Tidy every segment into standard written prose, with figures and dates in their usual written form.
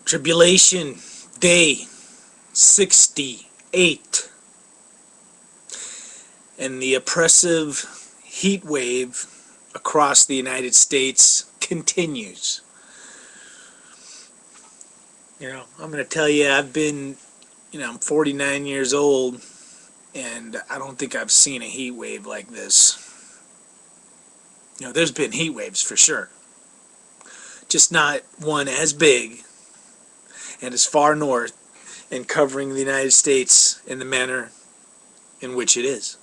Tribulation, day 68, and the oppressive heat wave across the United States continues. I'm going to tell you, I'm 49 years old, and I don't think I've seen a heat wave like this. There's been heat waves for sure, just not one as big and as far north and covering the United States in the manner in which it is.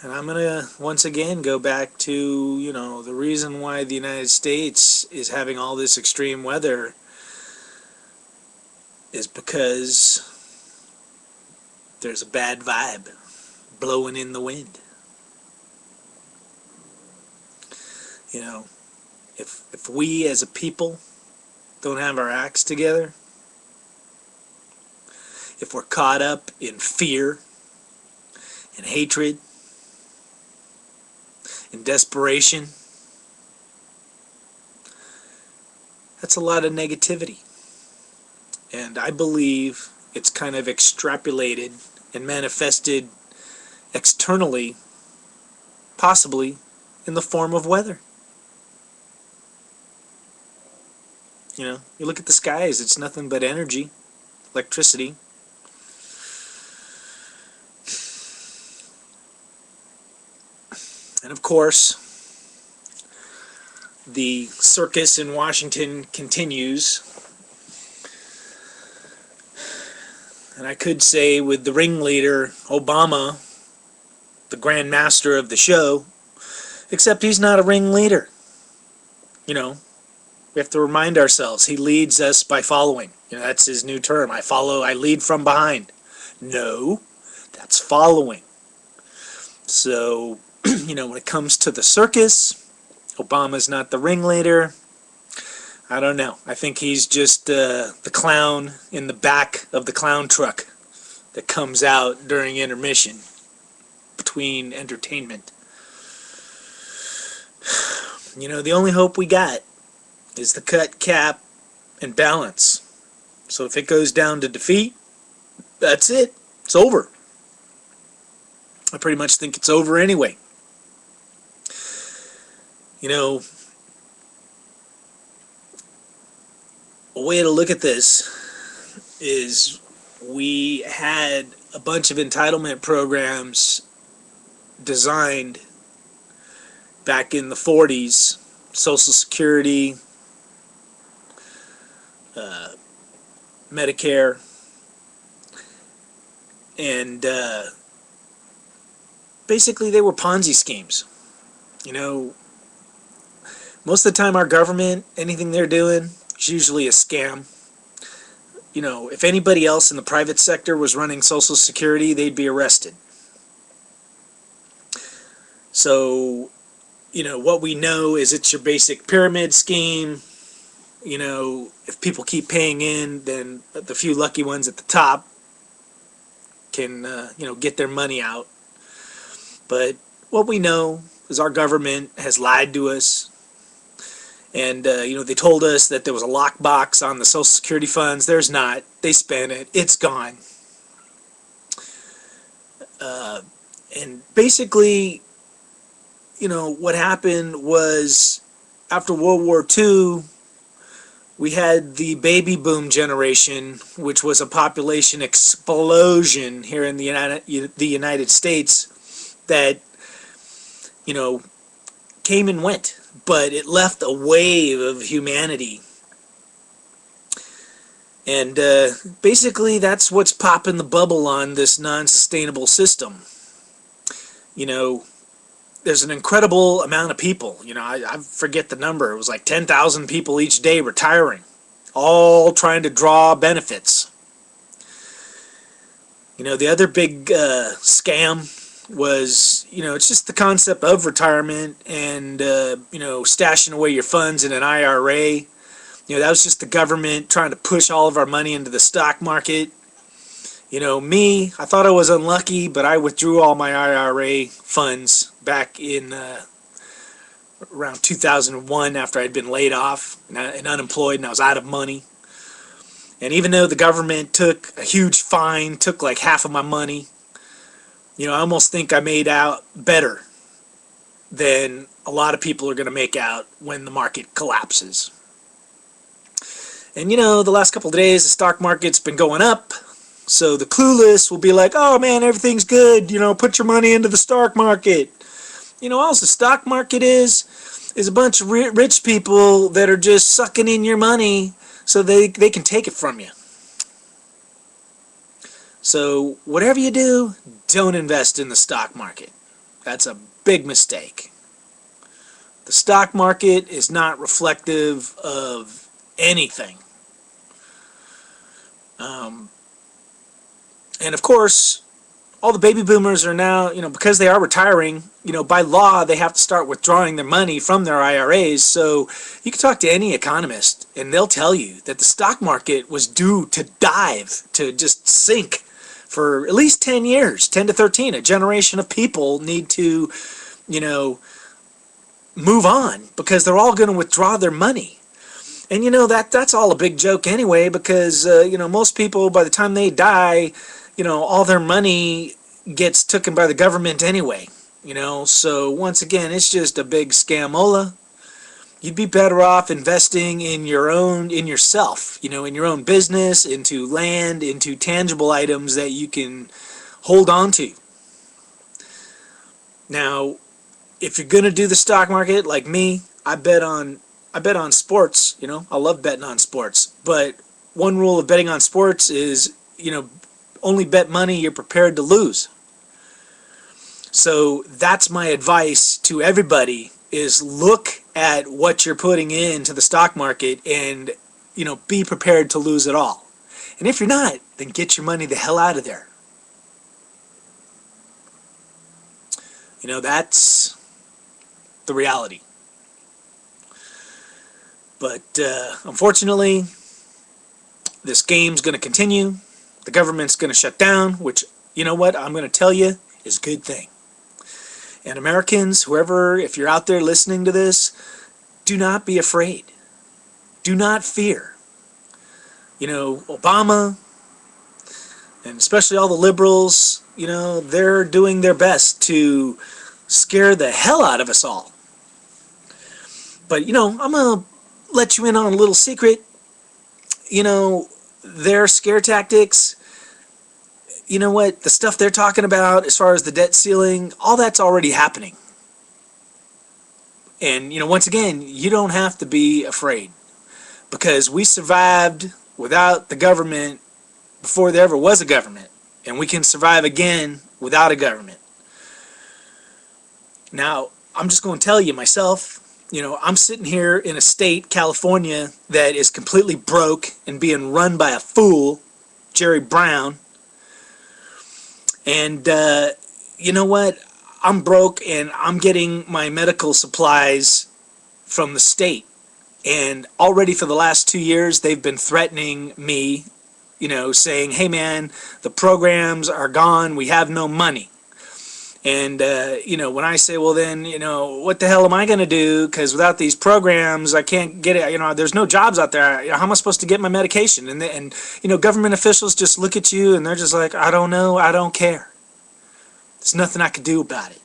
And I'm going to once again go back to, the reason why the United States is having all this extreme weather is because there's a bad vibe blowing in the wind. If we as a people don't have our acts together, if we're caught up in fear and hatred and desperation, that's a lot of negativity. And I believe it's kind of extrapolated and manifested externally, possibly in the form of weather. You look at the skies, it's nothing but energy, electricity. And of course, the circus in Washington continues. And I could say with the ringleader, Obama, the grand master of the show, except he's not a ringleader. We have to remind ourselves, he leads us by following. That's his new term. I lead from behind. No, that's following. So, when it comes to the circus, Obama's not the ringleader. I don't know. I think he's just the clown in the back of the clown truck that comes out during intermission between entertainment. The only hope we got is the cut, cap, and balance. So if it goes down to defeat, that's it. It's over. I pretty much think it's over anyway. A way to look at this is we had a bunch of entitlement programs designed back in the 40s, Social Security, Medicare, and basically they were Ponzi schemes. Most of the time our government, anything they're doing, is usually a scam. If anybody else in the private sector was running Social Security, they'd be arrested. So, what we know is it's your basic pyramid scheme. If people keep paying in, then the few lucky ones at the top can, get their money out. But what we know is our government has lied to us. And, they told us that there was a lockbox on the Social Security funds. There's not. They spent it. It's gone. And basically, what happened was after World War II, we had the baby boom generation, which was a population explosion here in the United States that, came and went, but it left a wave of humanity. And basically that's what's popping the bubble on this non-sustainable system. There's an incredible amount of people. I forget the number. It was like 10,000 people each day retiring, all trying to draw benefits. The other big scam was, it's just the concept of retirement and, stashing away your funds in an IRA. That was just the government trying to push all of our money into the stock market. Me, I thought I was unlucky, but I withdrew all my IRA funds back in around 2001 after I'd been laid off and unemployed and I was out of money. And even though the government took a huge fine, took like half of my money, I almost think I made out better than a lot of people are going to make out when the market collapses. And the last couple of days, the stock market's been going up. So the clueless will be like, oh man, everything's good. Put your money into the stock market. All the stock market is a bunch of rich people that are just sucking in your money so they can take it from you. So whatever you do, don't invest in the stock market. That's a big mistake. The stock market is not reflective of anything. And of course, all the baby boomers are now, because they are retiring, by law, they have to start withdrawing their money from their IRAs. So you can talk to any economist and they'll tell you that the stock market was due to dive, to just sink for at least 10 years, 10 to 13. A generation of people need to, move on because they're all going to withdraw their money. And that's all a big joke anyway, because most people, by the time they die, all their money gets taken by the government anyway. So once again, it's just a big scamola. You'd be better off investing in yourself, in your own business, into land, into tangible items that you can hold on to. Now, if you're gonna do the stock market like me, I bet on sports. I love betting on sports. But one rule of betting on sports is, only bet money you're prepared to lose. So that's my advice to everybody: is look at what you're putting into the stock market and be prepared to lose it all. And if you're not, then get your money the hell out of there. That's the reality. But unfortunately, this game's going to continue. The government's going to shut down, which, I'm going to tell you is a good thing. And Americans, whoever, if you're out there listening to this, do not be afraid. Do not fear. Obama, and especially all the liberals, they're doing their best to scare the hell out of us all. But, I'm going to let you in on a little secret. Their scare tactics, the stuff they're talking about as far as the debt ceiling, all that's already happening. And, once again, you don't have to be afraid, because we survived without the government before there ever was a government, and we can survive again without a government. Now, I'm just going to tell you myself, I'm sitting here in a state, California, that is completely broke and being run by a fool, Jerry Brown. And you know what? I'm broke and I'm getting my medical supplies from the state. And already for the last 2 years, they've been threatening me, saying, hey man, the programs are gone, we have no money. And, when I say, well then, what the hell am I going to do? Because without these programs, I can't get it. There's no jobs out there. How am I supposed to get my medication? And government officials just look at you and they're just like, I don't know, I don't care. There's nothing I can do about it.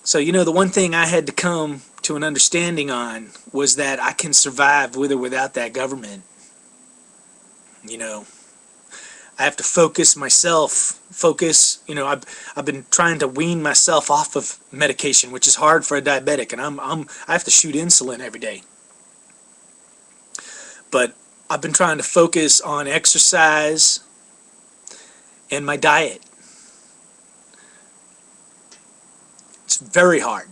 So, the one thing I had to come to an understanding on was that I can survive with or without that government. I have to focus myself. I've been trying to wean myself off of medication, which is hard for a diabetic, and I have to shoot insulin every day. But I've been trying to focus on exercise and my diet. It's very hard,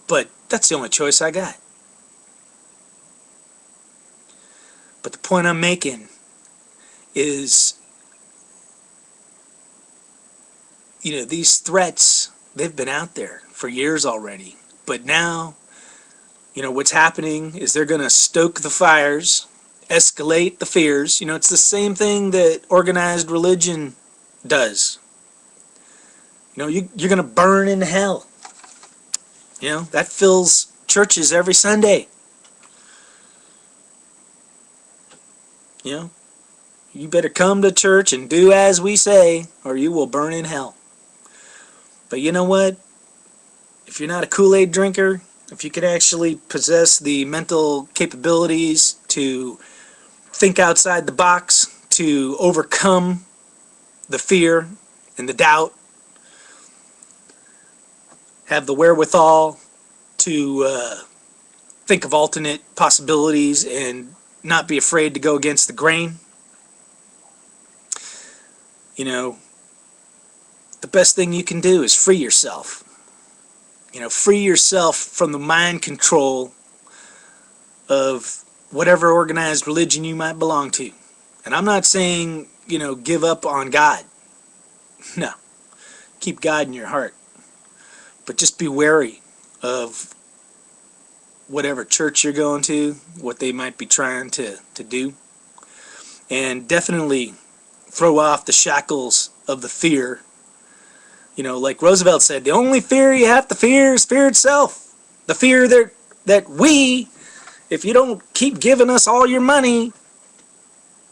but that's the only choice I got. But the point I'm making is, these threats, they've been out there for years already. But now, what's happening is they're going to stoke the fires, escalate the fears. It's the same thing that organized religion does. You're going to burn in hell. That fills churches every Sunday. You know, you better come to church and do as we say, or you will burn in hell. But you know what? If you're not a Kool-Aid drinker, if you could actually possess the mental capabilities to think outside the box, to overcome the fear and the doubt, have the wherewithal to think of alternate possibilities and not be afraid to go against the grain, the best thing you can do is free yourself. Free yourself from the mind control of whatever organized religion you might belong to. And I'm not saying, give up on God. No. Keep God in your heart. But just be wary of whatever church you're going to, what they might be trying to do. And definitely throw off the shackles of the fear. Like Roosevelt said, the only fear you have to fear is fear itself. The fear that we, if you don't keep giving us all your money,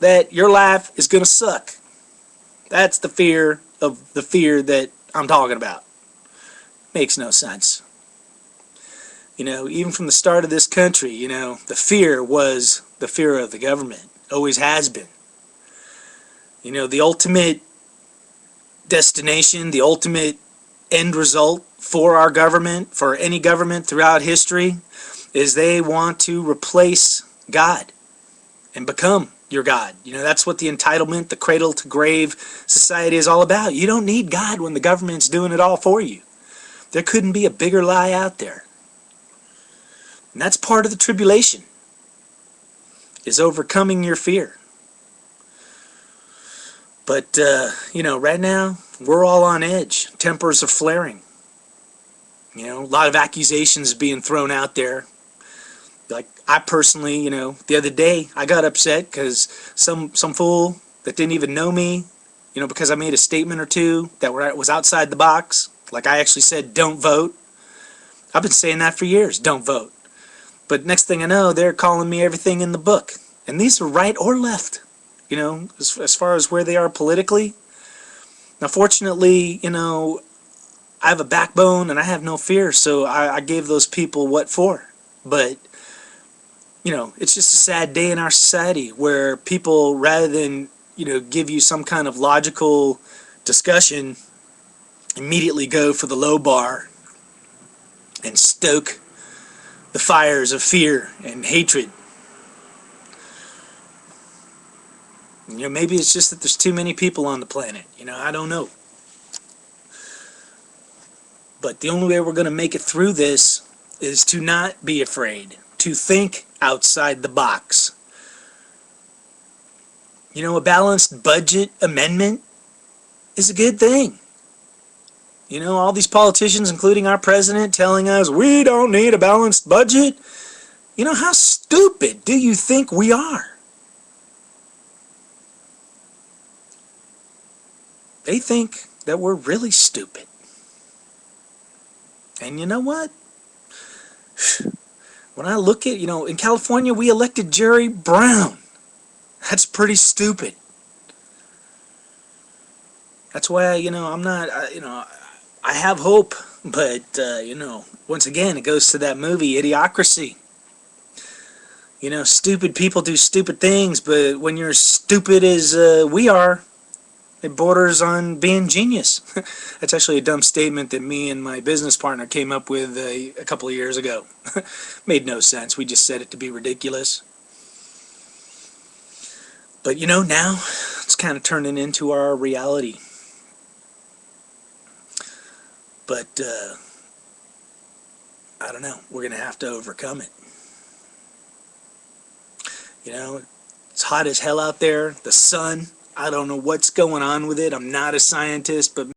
that your life is going to suck. That's the fear that I'm talking about. Makes no sense. Even from the start of this country, the fear was the fear of the government. Always has been. The ultimate destination, the ultimate end result for our government, for any government throughout history, is they want to replace God and become your God. That's what the entitlement, the cradle to grave society is all about. You don't need God when the government's doing it all for you. There couldn't be a bigger lie out there. And that's part of the tribulation, is overcoming your fear. But, right now, we're all on edge. Tempers are flaring. A lot of accusations being thrown out there. Like, I personally, the other day, I got upset because some fool that didn't even know me, because I made a statement or two that was outside the box. Like, I actually said, don't vote. I've been saying that for years, don't vote. But next thing I know, they're calling me everything in the book. And these are right or left, as far as where they are politically. Now, fortunately, I have a backbone and I have no fear, so I gave those people what for. But, it's just a sad day in our society where people, rather than, give you some kind of logical discussion, immediately go for the low bar and stoke the fires of fear and hatred. Maybe it's just that there's too many people on the planet. I don't know. But the only way we're going to make it through this is to not be afraid, to think outside the box. A balanced budget amendment is a good thing. All these politicians, including our president, telling us we don't need a balanced budget. How stupid do you think we are? They think that we're really stupid. And you know what? When I look at, in California, we elected Jerry Brown. That's pretty stupid. That's why, I'm not, I have hope. But, once again, it goes to that movie, Idiocracy. Stupid people do stupid things, but when you're as stupid as we are, it borders on being genius. That's actually a dumb statement that me and my business partner came up with a couple of years ago. Made no sense. We just said it to be ridiculous. But now it's kind of turning into our reality. But I don't know. We're going to have to overcome it. It's hot as hell out there. The sun, I don't know what's going on with it. I'm not a scientist, but